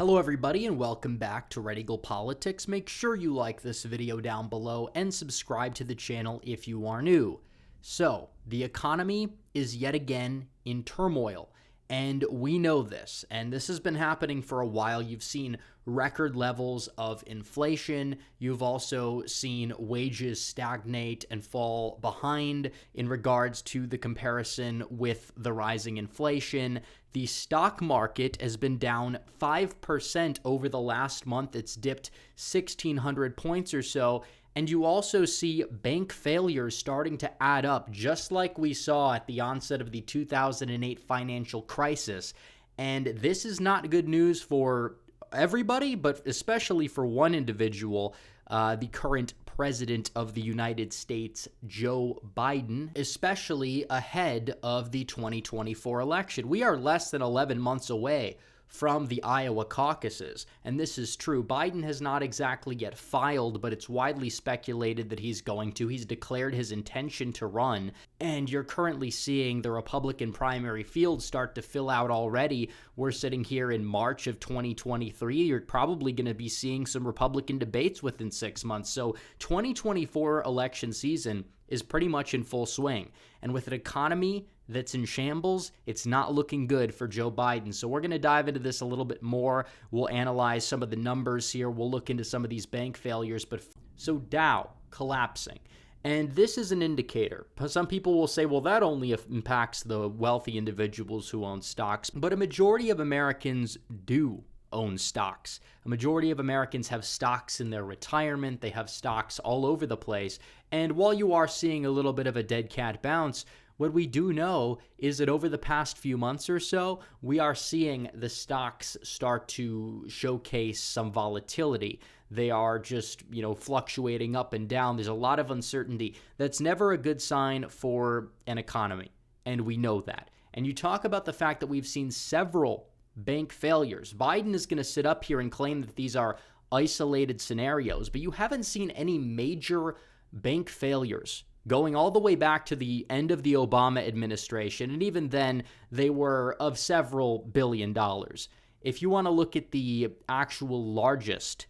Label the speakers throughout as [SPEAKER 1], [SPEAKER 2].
[SPEAKER 1] Hello everybody and welcome back to Red Eagle Politics. Make sure you like this video down below and subscribe to the channel if you are new. So, the economy is yet again in turmoil, and we know this, and this has been happening for a while. You've seen record levels of inflation. You've also seen wages stagnate and fall behind in regards to the comparison with the rising inflation. The stock market has been down 5% over the last month. It's dipped 1,600 points or so. And you also see bank failures starting to add up, just like we saw at the onset of the 2008 financial crisis. And this is not good news for everybody, but especially for one individual, the current president of the United States, Joe Biden, especially ahead of the 2024 election. We are less than 11 months away from the Iowa caucuses, and this is true. Biden has not exactly yet filed, but it's widely speculated that he's going to. He's declared his intention to run, and you're currently seeing the Republican primary field start to fill out already. We're sitting here in March of 2023. You're probably going to be seeing some Republican debates within 6 months. So 2024 election season is pretty much in full swing, and with an economy that's in shambles, it's not looking good for Joe Biden. So we're going to dive into this a little bit more. We'll analyze some of the numbers here. We'll look into some of these bank failures. But so Dow collapsing. And this is an indicator. Some people will say, well, that only impacts the wealthy individuals who own stocks. But a majority of Americans do own stocks. A majority of Americans have stocks in their retirement. They have stocks all over the place. And while you are seeing a little bit of a dead cat bounce, what we do know is that over the past few months or so, we are seeing the stocks start to showcase some volatility. They are just, fluctuating up and down. There's a lot of uncertainty. That's never a good sign for an economy, and we know that. And you talk about the fact that we've seen several bank failures. Biden is going to sit up here and claim that these are isolated scenarios, but you haven't seen any major bank failures going all the way back to the end of the Obama administration, and even then, they were of several billion dollars. If you want to look at the actual largest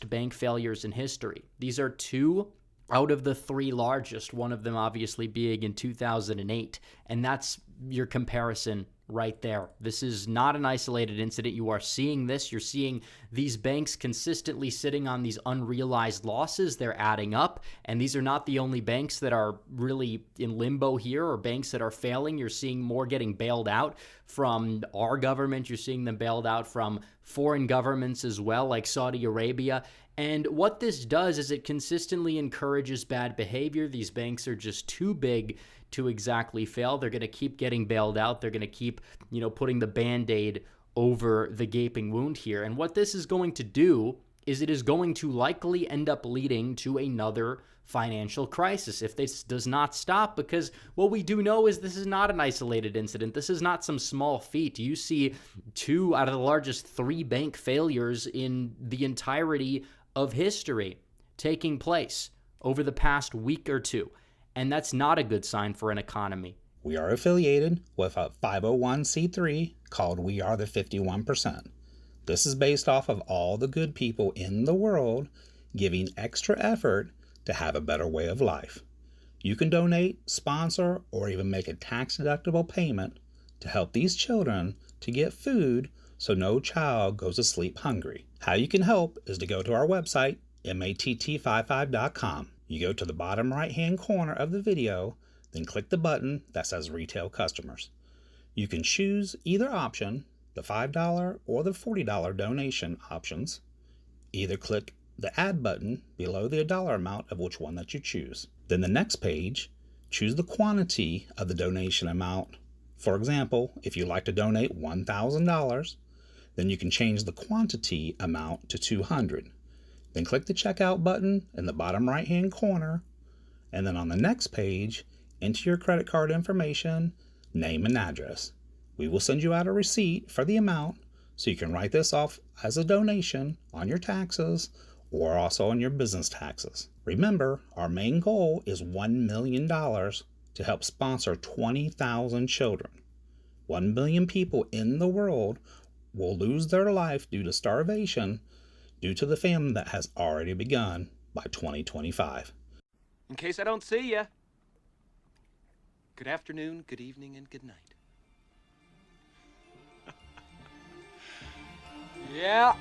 [SPEAKER 1] bank failures in history, these are two out of the three largest, one of them obviously being in 2008, and that's your comparison right there. This is not an isolated incident. You are seeing this. You're seeing these banks consistently sitting on these unrealized losses. They're adding up, and these are not the only banks that are really in limbo here or banks that are failing. You're seeing more getting bailed out from our government. You're seeing them bailed out from foreign governments as well, like Saudi Arabia. And what this does is it consistently encourages bad behavior. These banks are just too big to exactly fail. They're going to keep getting bailed out. They're going to keep, putting the Band-Aid over the gaping wound here. And what this is going to do is it is going to likely end up leading to another financial crisis if this does not stop, because what we do know is this is not an isolated incident. This is not some small feat. You see 2 out of the largest 3 bank failures in the entirety of history taking place over the past week or two. And that's not a good sign for an economy.
[SPEAKER 2] We are affiliated with a 501c3 called We Are the 51%. This is based off of all the good people in the world giving extra effort to have a better way of life. You can donate, sponsor, or even make a tax-deductible payment to help these children to get food so no child goes to sleep hungry. How you can help is to go to our website, matt55.com. You go to the bottom right-hand corner of the video, then click the button that says Retail Customers. You can choose either option, the $5 or the $40 donation options. Either click the Add button below the dollar amount of which one that you choose. Then the next page, choose the quantity of the donation amount. For example, if you'd like to donate $1,000, then you can change the quantity amount to $200. Then click the checkout button in the bottom right hand corner, and then on the next page, enter your credit card information, name and address. We will send you out a receipt for the amount so you can write this off as a donation on your taxes or also on your business taxes. Remember, our main goal is $1 million to help sponsor 20,000 children. 1 billion people in the world will lose their life due to starvation due to the famine that has already begun by 2025.
[SPEAKER 3] In case I don't see ya, good afternoon, good evening, and good night. Yeah.